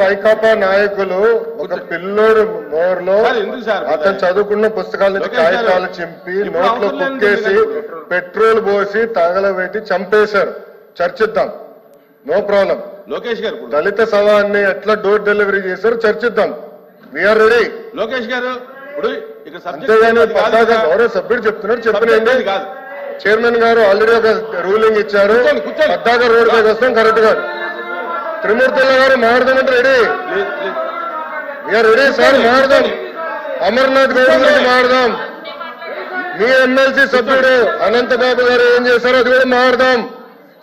వైకాపా నాయకులు ఒక పిల్లోడు నోరులో అతను చదువుకున్న పుస్తకాల నుంచి కాగితాలు చింపి నోట్లో కుక్కేసి పెట్రోల్ పోసి తగలబెట్టి చంపేశారు. చర్చిద్దాం, నో ప్రాబ్లం. లోకేష్ గారు దళిత సవాన్ని ఎట్లా డోర్ డెలివరీ చేశారు చర్చిద్దాం. We are ready. లోకేష్ గారు అంతేగాని పద్దాక గౌరవ సభ్యుడు చెప్తున్నాడు చెప్పనండి. చైర్మన్ గారు ఆల్రెడీ ఒక రూలింగ్ ఇచ్చారు. పద్దాక రోడ్ పైకి వస్తాం కరెక్ట్ గా. త్రిమూర్తుల గారు మారుదామంటే రెడీ. వీఆర్ రెడీ సార్, మారుదాం. అమర్నాథ్ గౌడ్ గురించి మారుదాం. మీ ఎమ్మెల్సీ సభ్యుడు అనంతబాబు గారు ఏం చేశారో అది కూడా మారుదాం.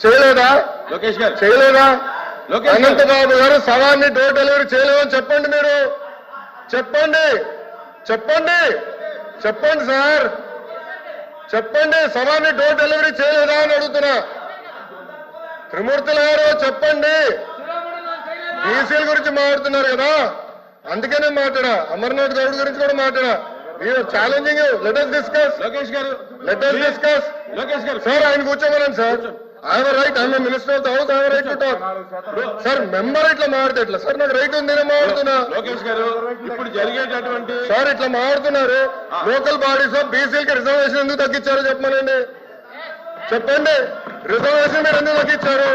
చేయలేదా లోకేష్ గారు? చేయలేదా? అనంతబాబు గారు సవాన్ని డోర్ డెలివరీ చేయలేదని చెప్పండి. మీరు చెప్పండి, చెప్పండి, చెప్పండి సార్, చెప్పండి. సవాన్ని డోర్ డెలివరీ చేయలేదా అని అడుగుతున్నా. త్రిమూర్తుల గారు చెప్పండి. బీసీల గురించి మాట్లాడుతున్నారు కదా, అందుకనే మాట్లాడా. అమర్నాథ్ గౌడ్ గురించి కూడా మాట్లాడా. Challenging. Let us discuss. Lokesh గారు లెట్ us డిస్కస్. లోకేష్ గారు సార్ ఆయన కూర్చోమనండి sir. I have right. I'm minister of the house. I have right to talk. Sir member ఇట్లా మాట్లాడితే ఎట్లా సార్? నాకు రైట్ ఉంది, నేను మాట్లాడుతున్నా. లోకేష్ గారు ఇప్పుడు జరిగేటటువంటి సార్ ఇట్లా మాట్లాడుతున్నారు. లోకల్ బాడీస్ ఆఫ్ బీసీలకి రిజర్వేషన్ ఎందుకు తగ్గించారో చెప్పమనండి. చెప్పండి. రిజర్వేషన్ మీరు ఎందుకు తగ్గించారు?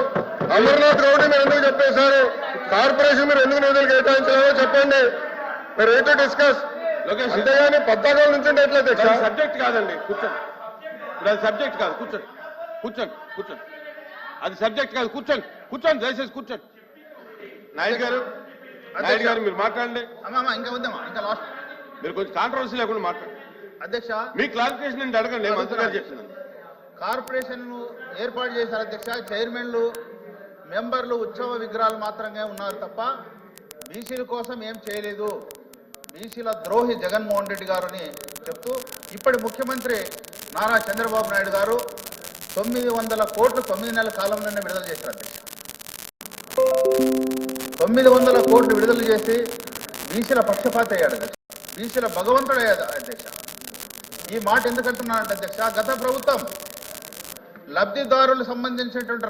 అమర్నాథ్ గౌడ్ మీరు ఎందుకు చెప్పేశారు? కార్పొరేషన్ మీరు ఎందుకు నిధులు కేటాయించలేదో చెప్పండి. మీరు రైట్ టు డిస్కస్. అంతేగాని పద్దాకాల నుంచి ఎట్లా? సబ్జెక్ట్ కాదండి, కూర్చోండి. ఇప్పుడు అది సబ్జెక్ట్ కాదు, కూర్చోండి, కూర్చోండి, కూర్చోండి. అది సబ్జెక్ట్ కాదు, కూర్చోండి, కూర్చోండి, దయచేసి కూర్చోండి. నాయుడు గారు, నాయుడు గారు మీరు మాట్లాడండి. ఇంకా ఉందమ్మా, ఇంకా లాస్ట్ మీరు కొంచెం కాంట్రవర్సీ లేకుండా మాట్లాడండి. అధ్యక్ష, మీ క్లారిఫికేషన్ ఏంటి అడగండి. మంత్రి గారు చెప్తున్నాను. కార్పొరేషన్ ఏర్పాటు చేశారు అధ్యక్ష. చైర్మన్లు, మెంబర్లు ఉత్సవ విగ్రహాలు మాత్రమే ఉన్నారు తప్ప బీసీల కోసం ఏం చేయలేదు. బీసీల ద్రోహి జగన్మోహన్ రెడ్డి గారు అని చెప్తూ ఇప్పటి ముఖ్యమంత్రి నారా చంద్రబాబు నాయుడు గారు 900 కోట్లు 9 నెలల కాలంలోనే విడుదల చేశారు అధ్యక్ష. 900 కోట్లు విడుదల చేసి బీసీల పక్షపాత అయ్యాడు అధ్యక్ష. బీసీల భగవంతుడు అయ్యాడు అధ్యక్ష. ఈ మాట ఎందుకంటున్నానంటే అధ్యక్ష, గత ప్రభుత్వం లబ్ధిదారులకు సంబంధించినటువంటి